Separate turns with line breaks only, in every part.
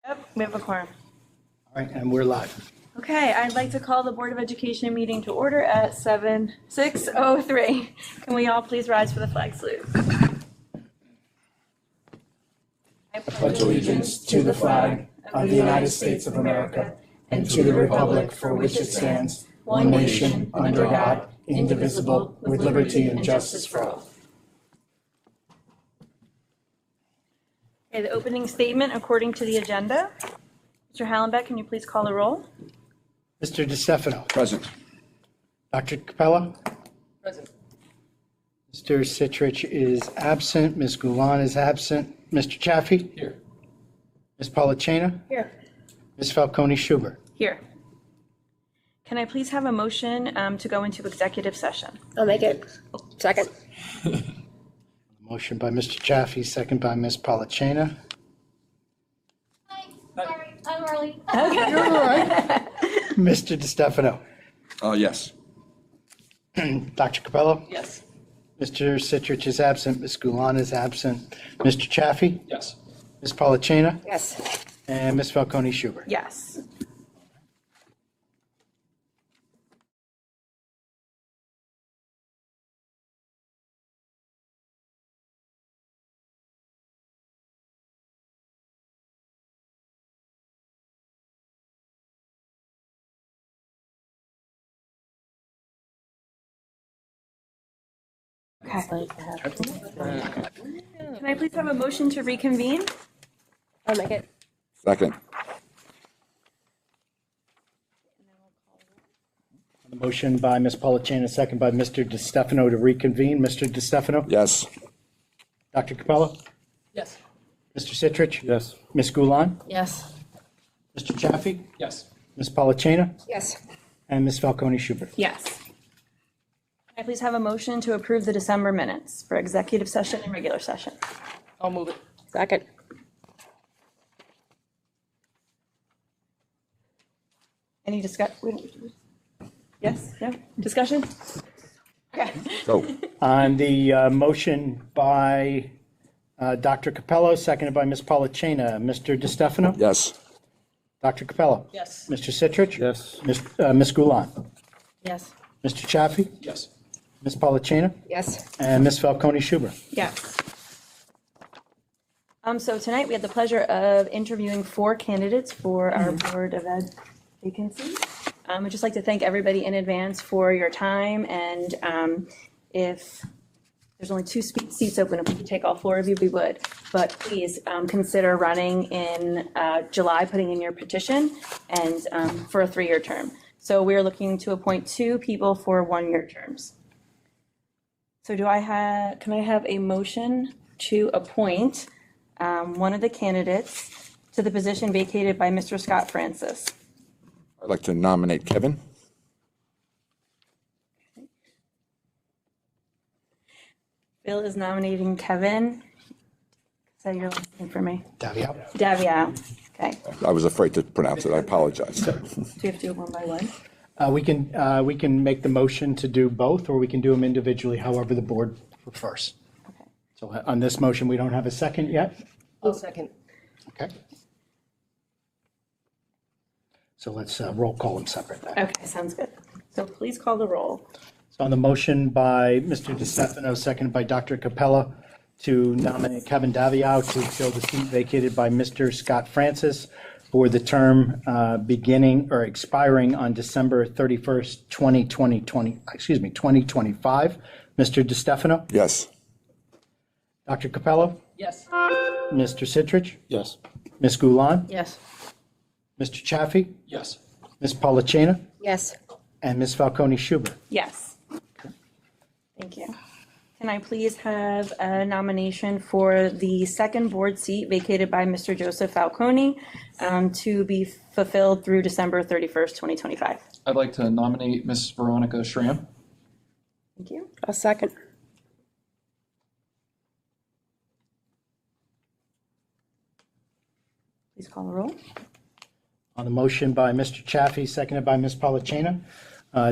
Yep, we have a quorum.
All right, and we're live.
Okay, I'd like to call the Board of Education meeting to order at 6:03. Can we all please rise for the flag salute? I
pledge allegiance to the flag of the United States of America and to the republic for which it stands, one nation, under God, indivisible, with liberty and justice for all.
Okay, the opening statement according to the agenda. Mr. Hallenbeck, can you please call the roll?
Mr. DeStefano.
Present.
Dr. Capella.
Present.
Mr. Citrich is absent. Ms. Gulan is absent. Mr. Chaffee.
Here.
Ms. Polachena.
Here.
Ms. Falcone Schubert.
Here. Can I please have a motion to go into executive session?
I'll make it. Second.
Motion by Mr. Chaffee, second by Ms. Polachena.
Hi, sorry, I'm early.
You're all right. Mr. DeStefano.
Yes.
Dr. Capello.
Yes.
Mr. Citrich is absent. Ms. Gulan is absent. Mr. Chaffee.
Yes.
Ms. Polachena.
Yes.
And Ms. Falcone Schubert.
Yes. Okay. Can I please have a motion to reconvene?
I'll make it.
Second.
The motion by Ms. Polachena, second by Mr. DeStefano to reconvene. Mr. DeStefano.
Yes.
Dr. Capello.
Yes.
Mr. Citrich. Yes. Ms. Gulan.
Yes.
Mr. Chaffee.
Yes.
Ms. Polachena.
Yes.
And Ms. Falcone Schubert.
Yes. Can I please have a motion to approve the December minutes for executive session and regular session?
I'll move it.
Second.
Any Yes? No? Discussion? Okay.
Go.
On the motion by Dr. Capello, seconded by Ms. Polachena, Mr. DeStefano.
Yes.
Dr. Capello.
Yes.
Mr. Citrich. Yes. Ms. Gulan.
Yes.
Mr. Chaffee.
Yes.
Ms. Polachena.
Yes.
And Ms. Falcone Schubert.
Yes. So tonight we had the pleasure of interviewing 4 candidates for our Board of Ed vacancy. I'd just like to thank everybody in advance for your time, and if there's only 2 seats open, if we could take all 4 of you, we would. But please consider running in July, putting in your petition, and for a 3-year term. So we're looking to appoint 2 people for 1-year terms. So can I have a motion to appoint one of the candidates to the position vacated by Mr. Scott Francis?
I'd like to nominate Kevin.
Bill is nominating Kevin. Say your last name for me.
Davia.
Davia. Okay.
I was afraid to pronounce it. I apologize.
Do we have to do it one by one?
We can make the motion to do both, or we can do them individually, however the board prefers.
Okay.
So on this motion, we don't have a second yet?
I'll second.
Okay. So let's roll call them separate then.
Okay, sounds good. So please call the roll.
So on the motion by Mr. DeStefano, seconded by Dr. Capella, to nominate Kevin Daviau to fill the seat vacated by Mr. Scott Francis for the term beginning or expiring on December 31st, 2025. Mr. DeStefano?
Yes.
Dr. Capello?
Yes.
Mr. Citrich?
Yes.
Ms. Gulan?
Yes.
Mr. Chaffee?
Yes.
Ms. Polachena?
Yes.
And Ms. Falcone Schubert?
Yes. Thank you. Can I please have a nomination for the second board seat vacated by Mr. Joseph Falcone to be fulfilled through December 31st, 2025?
I'd like to nominate Miss Veronica Schramm.
Thank you.
I'll second.
Please call the roll.
On the motion by Mr. Chaffee, seconded by Ms. Polachena,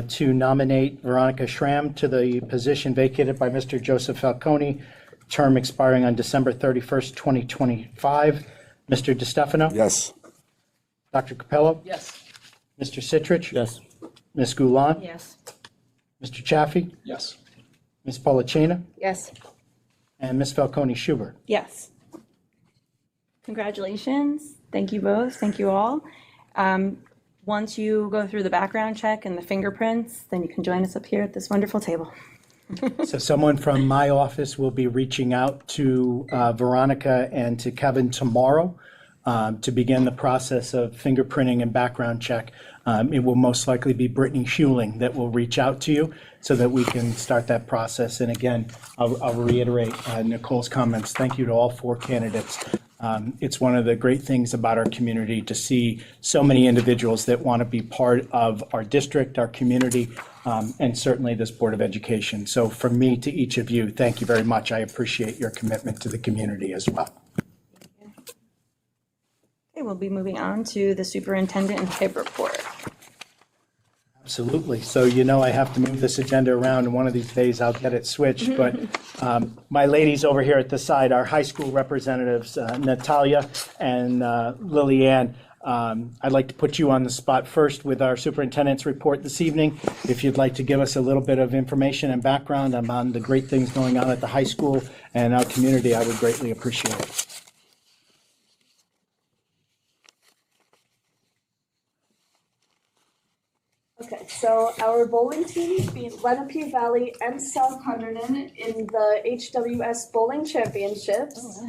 to nominate Veronica Schramm to the position vacated by Mr. Joseph Falcone, term expiring on December 31st, 2025. Mr. DeStefano?
Yes.
Dr. Capello,
Yes.
Mr. Citrich,
Yes.
Ms. Gulon,
Yes.
Mr. Chaffee,
Yes.
Ms. Polachina,
Yes.
and Ms. Falcone Schubert.
Yes. Congratulations. Thank you both. Thank you all. Once you go through the background check and the fingerprints, then you can join us up here at this wonderful table.
So someone from my office will be reaching out to Veronica and to Kevin tomorrow to begin the process of fingerprinting and background check. It will most likely be Brittany Schuling that will reach out to you so that we can start that process. And again, I'll reiterate Nicole's comments. Thank you to all four candidates. It's one of the great things about our community to see so many individuals that want to be part of our district, our community, and certainly this Board of Education. So from me to each of you, thank you very much. I appreciate your commitment to the community as well.
Okay, we'll be moving on to the superintendent and KIB report.
Absolutely. So you know I have to move this agenda around, and one of these days I'll get it switched. But my ladies over here at the side, our high school representatives, Natalia and Lillian, I'd like to put you on the spot first with our superintendent's report this evening. If you'd like to give us a little bit of information and background on the great things going on at the high school and our community, I would greatly appreciate it.
Okay, so our bowling team beat Lenape Valley and South Hunterdon in the HWS Bowling Championships.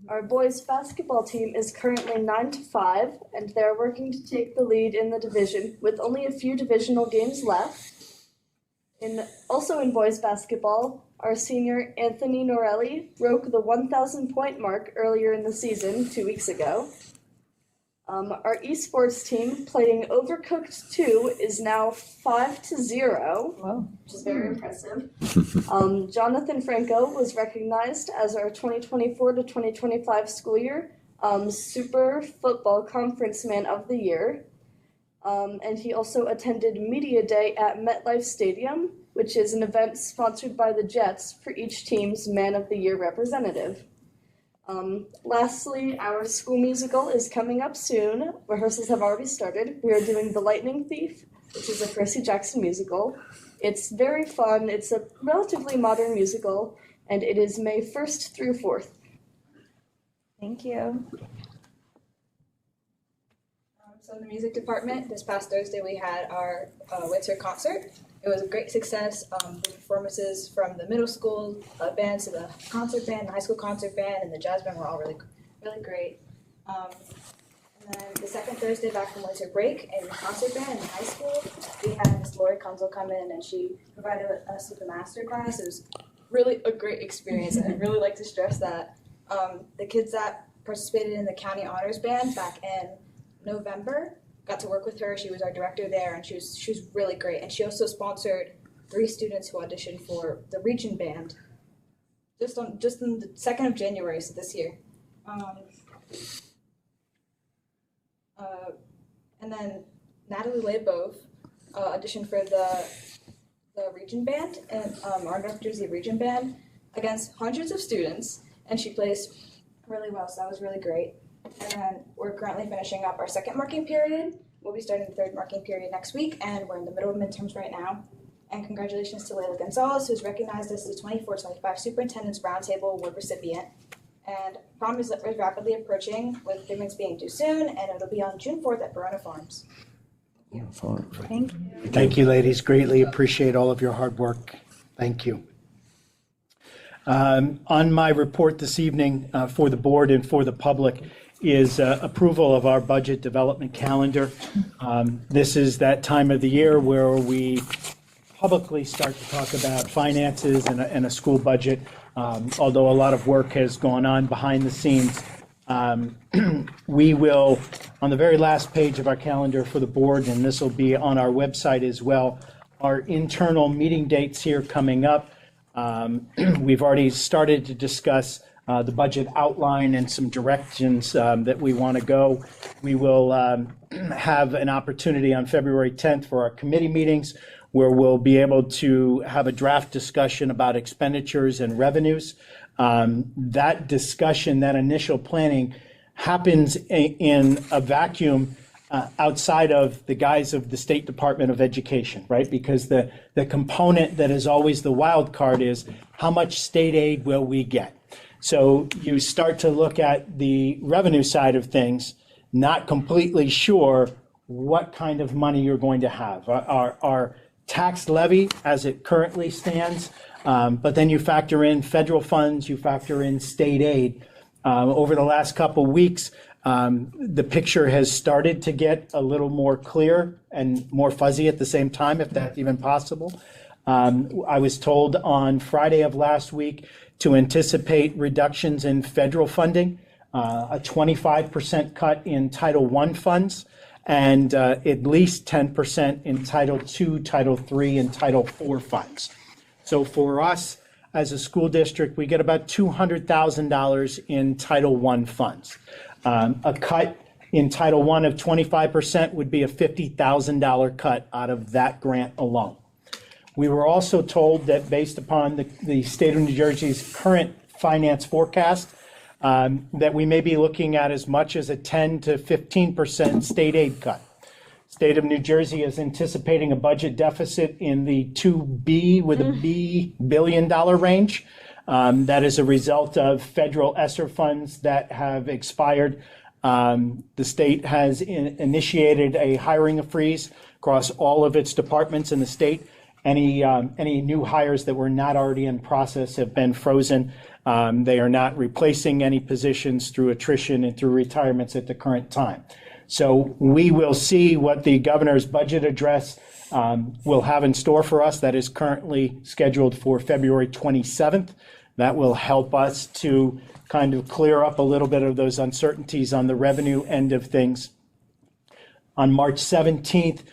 Our boys basketball team is currently 9-5, and they're working to take the lead in the division with only a few divisional games left. Also in boys basketball, our senior Anthony Norelli broke the 1,000 point mark earlier in the season 2 weeks ago. Our esports team playing Overcooked 2 is now 5-0, which is very impressive. Jonathan Franco was recognized as our 2024 to 2025 school year Super Football Conference Man of the Year. And he also attended Media Day at MetLife Stadium, which is an event sponsored by the Jets for each team's Man of the Year representative. Lastly, our school musical is coming up soon. Rehearsals have already started. We are doing The Lightning Thief, which is a Percy Jackson musical. It's very fun. It's a relatively modern musical, and it is May 1st through 4th.
Thank you.
So in the music department, this past Thursday we had our winter concert. It was a great success. The performances from the middle school band to the concert band, the high school concert band, and the jazz band were all really great. And then the second Thursday back from winter break in the concert band in the high school, we had Miss Lori Kunzel come in and she provided us with a master class. It was really a great experience, and I'd really like to stress that the kids that participated in the county honors band back in November got to work with her. She was our director there, and she was really great. And she also sponsored 3 students who auditioned for the region band just on the 2nd of January, so this year. And then Natalie Leibov auditioned for the region band, and our North Jersey region band against hundreds of students, and she placed really well, so that was really great. And then we're currently finishing up our second marking period. We'll be starting the third marking period next week, and we're in the middle of midterms right now. And congratulations to Layla Gonzalez, who's recognized as the 24-25 Superintendent's Roundtable Award recipient. And prom is rapidly approaching, with pigments being due soon, and it'll be on June 4th at Verona Farms.
Thank you.
Thank you, ladies. Greatly appreciate all of your hard work. Thank you. On my report this evening for the board and for the public is approval of our budget development calendar. This is that time of the year where we publicly start to talk about finances and a school budget, although a lot of work has gone on behind the scenes. We will, on the very last page of our calendar for the board, and this will be on our website as well, our internal meeting dates here coming up. We've already started to discuss the budget outline and some directions that we want to go. We will have an opportunity on February 10th for our committee meetings, where we'll be able to have a draft discussion about expenditures and revenues. That discussion, that initial planning, happens in a vacuum outside of the guise of the State Department of Education, right? Because the component that is always the wild card is how much state aid will we get? So you start to look at the revenue side of things, not completely sure what kind of money you're going to have. Our tax levy as it currently stands, but then you factor in federal funds, you factor in state aid. Over the last couple weeks, the picture has started to get a little more clear and more fuzzy at the same time, if that's even possible. I was told on Friday of last week to anticipate reductions in federal funding, a 25% cut in Title I funds, and at least 10% in Title II, Title III, and Title IV funds. So for us, as a school district, we get about $200,000 in Title I funds. A cut in Title I of 25% would be a $50,000 cut out of that grant alone. We were also told that based upon the state of New Jersey's current finance forecast, that we may be looking at as much as a 10 to 15% state aid cut. State of New Jersey is anticipating a budget deficit in the 2B with a B billion dollar range. That is a result of federal ESSER funds that have expired. The state has initiated a hiring freeze across all of its departments in the state. Any new hires that were not already in process have been frozen. They are not replacing any positions through attrition and through retirements at the current time. So we will see what the governor's budget address will have in store for us. That is currently scheduled for February 27th. That will help us to kind of clear up a little bit of those uncertainties on the revenue end of things. On March 17th,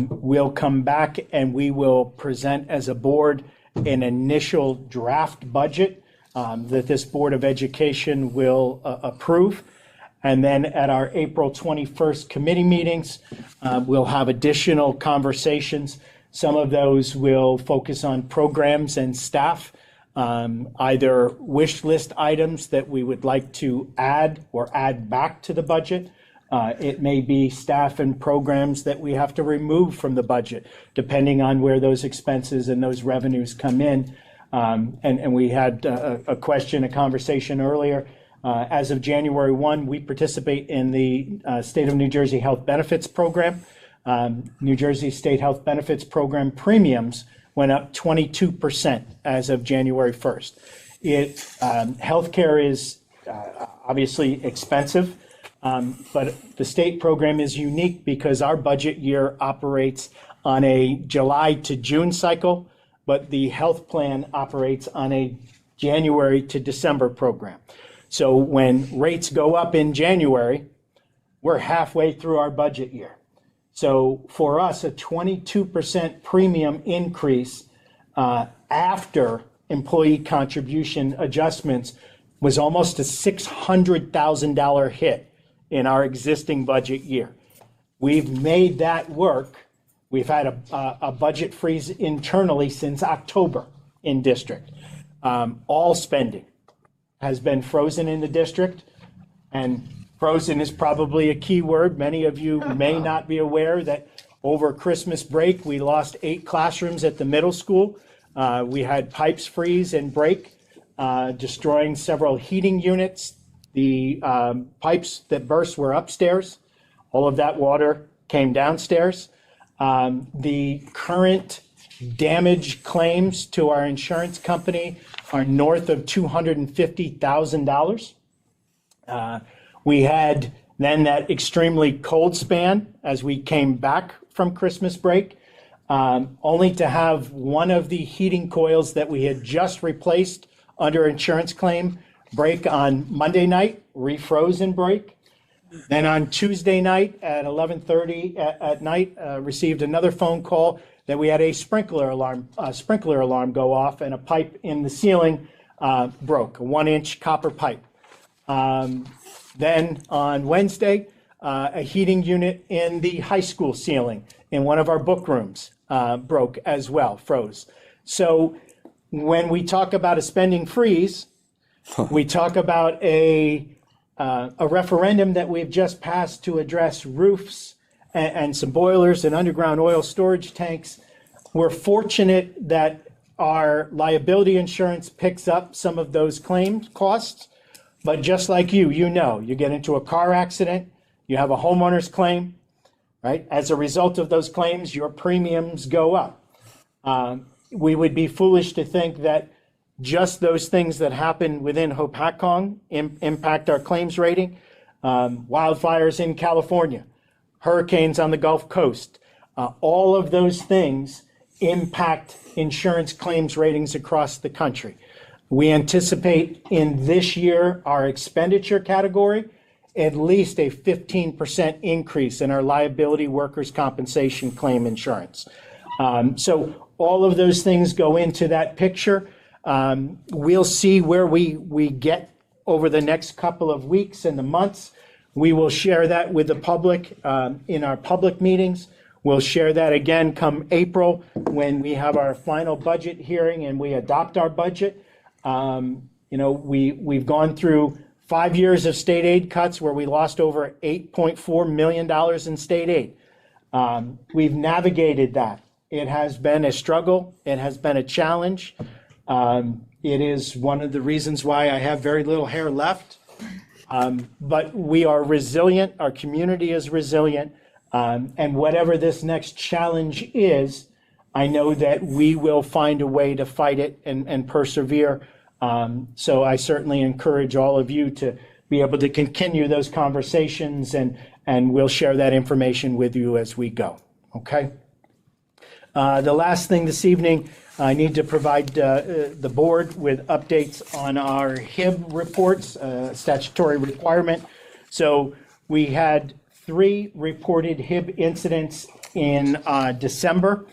we'll come back and we will present as a board an initial draft budget that this Board of Education will approve. And then at our April 21st committee meetings, we'll have additional conversations. Some of those will focus on programs and staff, either wish list items that we would like to add or add back to the budget. It may be staff and programs that we have to remove from the budget, depending on where those expenses and those revenues come in. And we had a conversation earlier. As of January 1, we participate in the State of New Jersey Health Benefits Program. New Jersey State Health Benefits Program premiums went up 22% as of January 1st. Healthcare is obviously expensive. But the state program is unique because our budget year operates on a July to June cycle, but the health plan operates on a January to December program. So when rates go up in January, we're halfway through our budget year. So for us, a 22% premium increase after employee contribution adjustments was almost a $600,000 hit in our existing budget year. We've made that work. We've had a budget freeze internally since October in district. All spending has been frozen in the district, and frozen is probably a key word. Many of you may not be aware that over Christmas break, we lost 8 classrooms at the middle school. We had pipes freeze and break, destroying several heating units. The pipes that burst were upstairs. All of that water came downstairs. The current damage claims to our insurance company are north of $250,000. We had then that extremely cold span as we came back from Christmas break, only to have one of the heating coils that we had just replaced under insurance claim break on Monday night, refroze and break. Then on Tuesday night at 11:30 at night, received another phone call that we had a sprinkler alarm go off and a pipe in the ceiling broke, a 1-inch copper pipe. Then on Wednesday, a heating unit in the high school ceiling in one of our book rooms broke as well, froze. So when we talk about a spending freeze, we talk about a a referendum that we've just passed to address roofs and some boilers and underground oil storage tanks. We're fortunate that our liability insurance picks up some of those claim costs. But just like you get into a car accident, you have a homeowner's claim, right? As a result of those claims, your premiums go up. We would be foolish to think that just those things that happen within Hopatcong impact our claims rating. Wildfires in California, hurricanes on the Gulf Coast, all of those things impact insurance claims ratings across the country. We anticipate in this year, our expenditure category, at least a 15% increase in our liability workers' compensation claim insurance. So all of those things go into that picture. We'll see where we get over the next couple of weeks and the months. We will share that with the public in our public meetings. We'll share that again come April when we have our final budget hearing and we adopt our budget. We've gone through 5 years of state aid cuts where we lost over $8.4 million in state aid. We've navigated that. It has been a struggle. It has been a challenge. It is one of the reasons why I have very little hair left. But we are resilient. Our community is resilient. And whatever this next challenge is, I know that we will find a way to fight it and persevere. So I certainly encourage all of you to be able to continue those conversations, and we'll share that information with you as we go. Okay? The last thing this evening, I need to provide the board with updates on our HIB reports, statutory requirement. So we had 3 reported HIB incidents in December.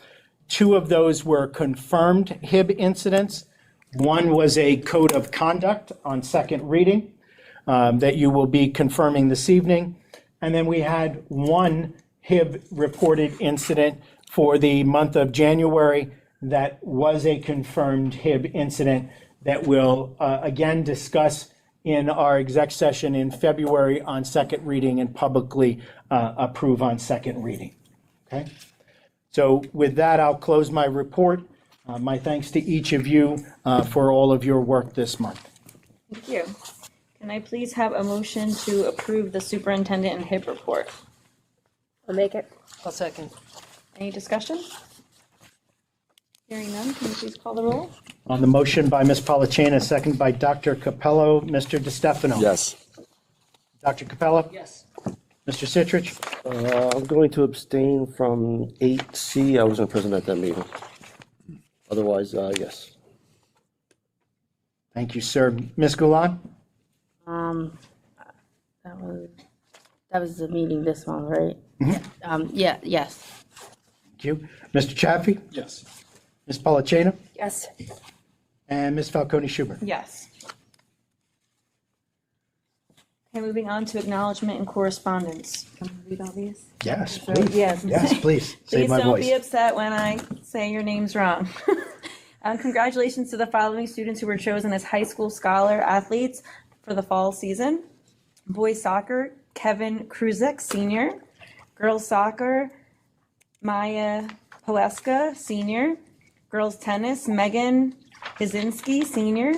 2 of those were confirmed HIB incidents. 1 was a code of conduct on second reading that you will be confirming this evening. And then we had 1 HIB reported incident for the month of January that was a confirmed HIB incident that we'll again discuss in our exec session in February on second reading and publicly approve on second reading. Okay? So with that, I'll close my report. My thanks to each of you for all of your work this month.
Thank you. Can I please have a motion to approve the superintendent and HIB report?
I'll make it.
I'll second.
Any discussion? Hearing none, can you please call the roll?
On the motion by Ms. Polachina, second by Dr. Capello, Mr. DiStefano.
Yes.
Dr. Capello?
Yes.
Mr. Citrich?
I'm going to abstain from 8C. I wasn't present at that meeting. Otherwise, yes.
Thank you, sir. Ms. Goulan?
That was the meeting, this one, right? Yes.
Thank you. Mr. Chaffee?
Yes.
Ms. Polachina?
Yes.
And Ms. Falcone Schubert?
Yes. Okay, moving on to acknowledgement and correspondence. Can we read all these?
Yes, please.
Yes.
Yes, please. Save
Please
my
don't
voice.
be upset when I say your names wrong. Congratulations to the following students who were chosen as high school scholar athletes for the fall season. Boys soccer, Kevin Kruzek, senior. Girls soccer, Maya Poeska, senior. Girls tennis, Megan Kaczynski, senior.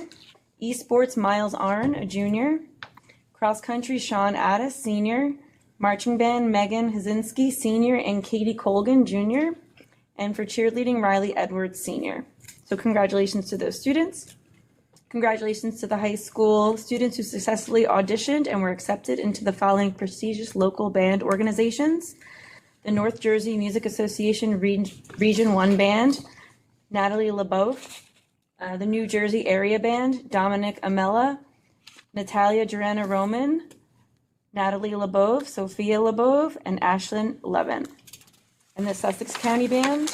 Esports, Miles Arn, a junior. Cross country, Sean Addis, senior. Marching band, Megan Kaczynski, senior, and Katie Colgan, junior. And for cheerleading, Riley Edwards, senior. So congratulations to those students. Congratulations to the high school students who successfully auditioned and were accepted into the following prestigious local band organizations. The North Jersey Music Association Region 1 Band, Natalie LeBeouf. The New Jersey Area Band, Dominic Amella, Natalia Joanna Roman, Natalie LeBeouf, Sophia LeBeouf, and Ashlyn Levin. And the Sussex County Band,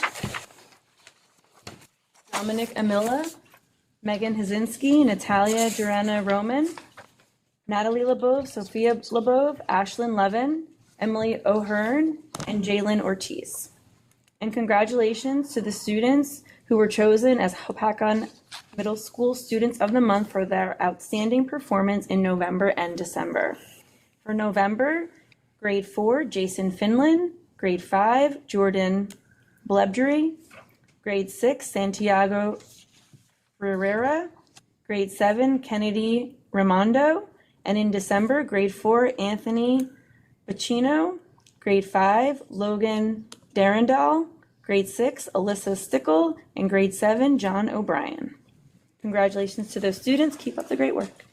Dominic Amilla, Megan Kaczynski, Natalia Joanna Roman, Natalie LeBeouf, Sophia LeBeouf, Ashlyn Levin, Emily O'Hearn, and Jalen Ortiz. And congratulations to the students who were chosen as Hopatcong Middle School Students of the Month for their outstanding performance in November and December. For November, grade 4, Jason Finlan, grade 5, Jordan Blebdery, grade 6, Santiago Ferreira, grade 7, Kennedy Raimondo, and in December, grade 4, Anthony Bacino, grade 5, Logan Darendal, grade 6, Alyssa Stickle, and grade 7, John O'Brien. Congratulations to those students. Keep up the great work.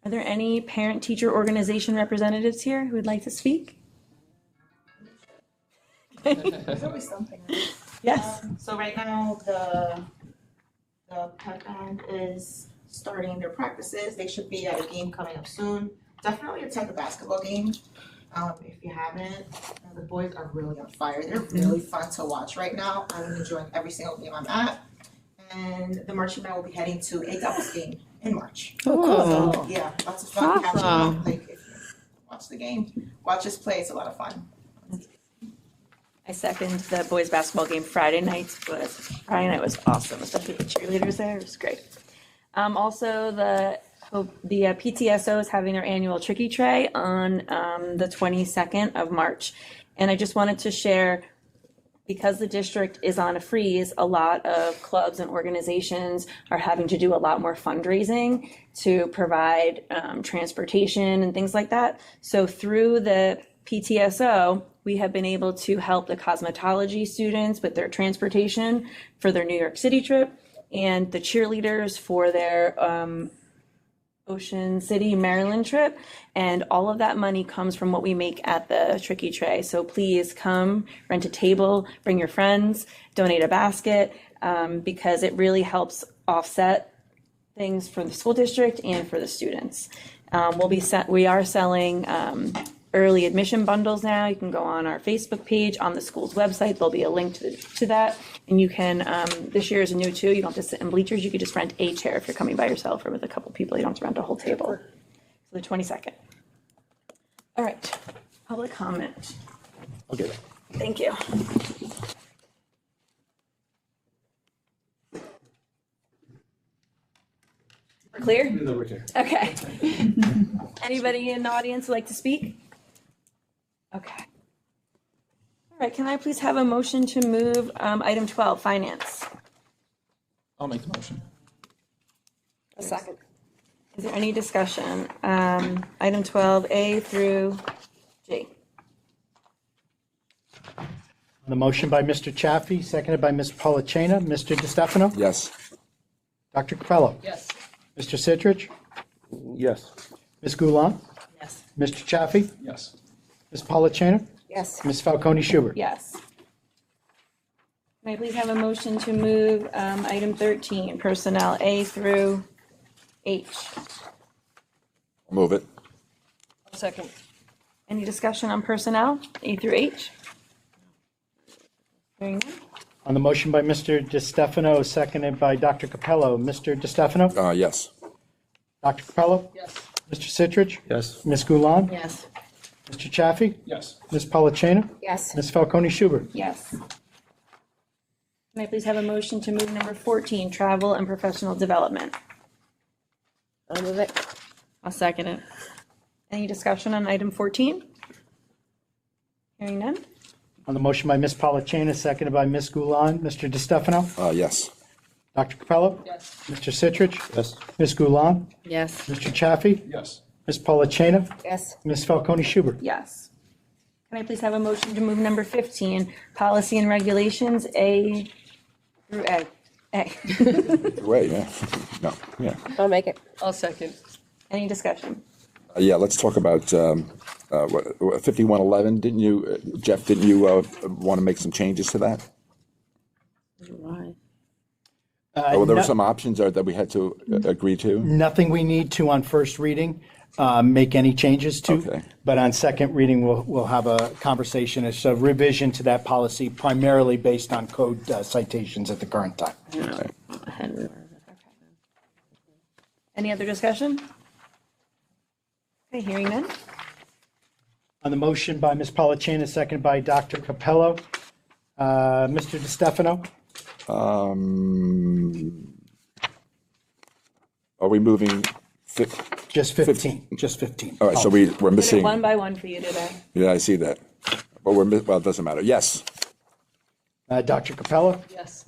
Are there any parent-teacher organization representatives here who would like to speak?
There's always something.
Yes.
So right now, the pep band is starting their practices. They should be at a game coming up soon. Definitely attend the basketball game. If you haven't, the boys are really on fire. They're really fun to watch right now. I'm enjoying every single game I'm at. And the marching band will be heading to a doubles game in March.
Oh,
So, yeah, lots of fun catching
Awesome.
up. Like, if you watch the game, watch us play. It's a lot of fun.
I second the boys basketball game Friday night was awesome, especially the cheerleaders there. It was great. Also, the PTSO is having their annual Tricky Tray on the 22nd of March. And I just wanted to share, because the district is on a freeze, a lot of clubs and organizations are having to do a lot more fundraising to provide transportation and things like that. So through the PTSO, we have been able to help the cosmetology students with their transportation for their New York City trip, and the cheerleaders for their Ocean City, Maryland trip. And all of that money comes from what we make at the Tricky Tray. So please come, rent a table, bring your friends, donate a basket, because it really helps offset things for the school district and for the students. We are selling early admission bundles now. You can go on our Facebook page, on the school's website. There'll be a link to that. And you can, this year is new too. You don't have to sit in bleachers. You could just rent a chair if you're coming by yourself or with a couple people. You don't have to rent a whole table. So the 22nd. All right, public comment.
I'll get it.
Thank you. We're clear?
No, we're clear.
Okay. Anybody in the audience would like to speak? Okay. All right, can I please have a motion to move item 12, finance?
I'll make the motion.
A second.
Is there any discussion? Item 12A through G.
On the motion by Mr. Chaffee, seconded by Ms. Polachina. Mr. DeStefano?
Yes.
Dr. Capello?
Yes.
Mr. Citrich?
Yes.
Ms. Goulant?
Yes.
Mr. Chaffee?
Yes.
Ms. Polachina?
Yes.
Ms. Falcone Schubert?
Yes. May I please have a motion to move item 13, personnel A through H?
Move it.
Second.
Any discussion on personnel, A through H? Hearing none.
On the motion by Mr. DeStefano, seconded by Dr. Capello. Mr. DeStefano?
Yes.
Dr. Capello?
Yes.
Mr. Citrich?
Yes.
Ms. Goulant?
Yes.
Mr. Chaffee?
Yes.
Ms. Polachina?
Yes.
Ms. Falcone Schubert?
Yes. May I please have a motion to move number 14, travel and professional development?
I'll move it.
I'll second it.
Any discussion on item 14? Hearing none.
On the motion by Ms. Polachina, seconded by Ms. Goulant. Mr. DeStefano?
Yes.
Dr. Capello?
Yes.
Mr. Citrich?
Yes.
Ms. Goulant?
Yes.
Mr. Chaffee?
Yes.
Ms. Polachina?
Yes.
Ms. Falcone Schubert?
Yes. Can I please have a motion to move number 15, policy and regulations, A through A? A.
Wait, yeah. No, yeah.
I'll make it.
I'll second.
Any discussion?
Yeah, let's talk about 5111. Didn't you, Jeff, want to make some changes to that?
Why?
Oh, there were
No-
some options that we had to agree to?
Nothing we need to on first reading make any changes to.
Okay.
But on second reading, we'll have a conversation. It's a revision to that policy primarily based on code citations at the current time.
Okay.
Any other discussion? Okay, hearing none.
On the motion by Ms. Polachina, seconded by Dr. Capello. Mr. DeStefano?
Are we moving?
Just 15, just 15.
All right, so we're
Did it
missing.
one by one for you today.
Yeah, I see that. But well, it doesn't matter. Yes.
Dr. Capella?
Yes.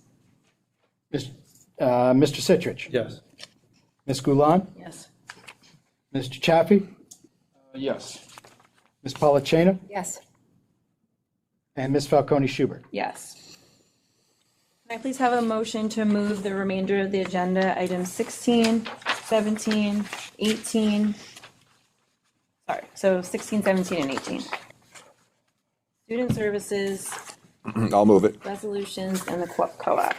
Mr. Citrich?
Yes.
Ms. Goulan?
Yes.
Mr. Chaffee?
Yes.
Ms. Polachina?
Yes.
And Ms. Falcone Schubert?
Yes. Can I please have a motion to move the remainder of the agenda, items 16, 17, 18, sorry, so 16, 17, and 18. Student services,
I'll move it.
resolutions, and the co-op.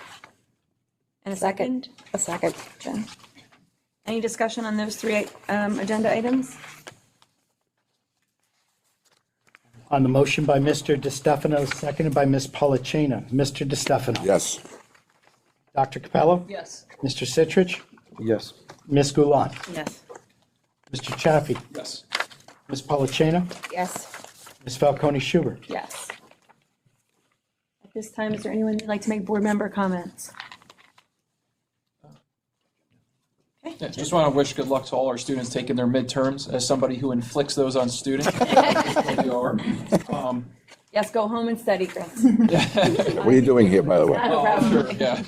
And a second?
A second.
Jen. Any discussion on those three agenda items?
On the motion by Mr. DeStefano, seconded by Ms. Polachina. Mr. DeStefano?
Yes.
Dr. Capella?
Yes.
Mr. Citrich?
Yes.
Ms. Goulan?
Yes.
Mr. Chaffee?
Yes.
Ms. Polachina?
Yes.
Ms. Falcone Schubert?
Yes. At this time, is there anyone who'd like to make board member comments?
Yeah, just want to wish good luck to all our students taking their midterms. As somebody who inflicts those on students, they are.
Yes, go home and study, Chris.
What are you doing here, by the way?
Oh, sure, yeah.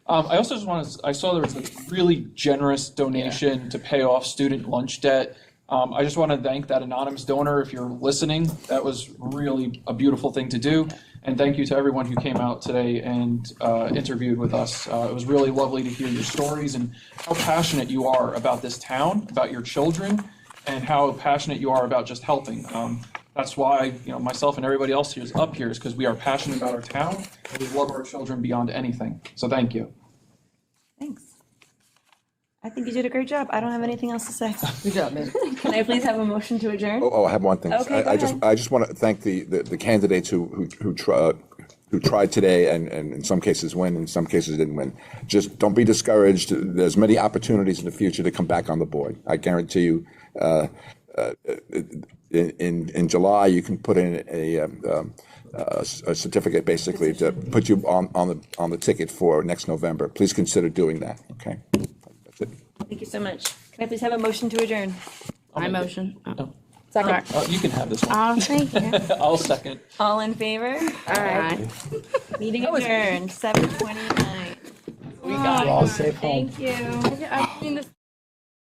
I also just want to, I saw there was a really generous donation to pay off student lunch debt. I just want to thank that anonymous donor. If you're listening, that was really a beautiful thing to do. And thank you to everyone who came out today and interviewed with us. It was really lovely to hear your stories and how passionate you are about this town, about your children, and how passionate you are about just helping. That's why, myself and everybody else here is up here, is because we are passionate about our town and we love our children beyond anything. So thank you.
Thanks. I think you did a great job. I don't have anything else to say.
Good job, man.
Can I please have a motion to adjourn?
Oh, I have one thing.
Okay, go ahead.
I just want to thank the candidates who tried today and in some cases win, in some cases didn't win. Just don't be discouraged. There's many opportunities in the future to come back on the board. I guarantee you. In July, you can put in a certificate basically to put you on the ticket for next November. Please consider doing that. Okay. That's it.
Thank you so much. Can I please have a motion to adjourn?
My motion.
Second.
You can have this one.
Thank you.
I'll second.
All in favor?
All right.
Meeting adjourned, 7:29. We got it.
All safe home.
Thank you.
I've seen this.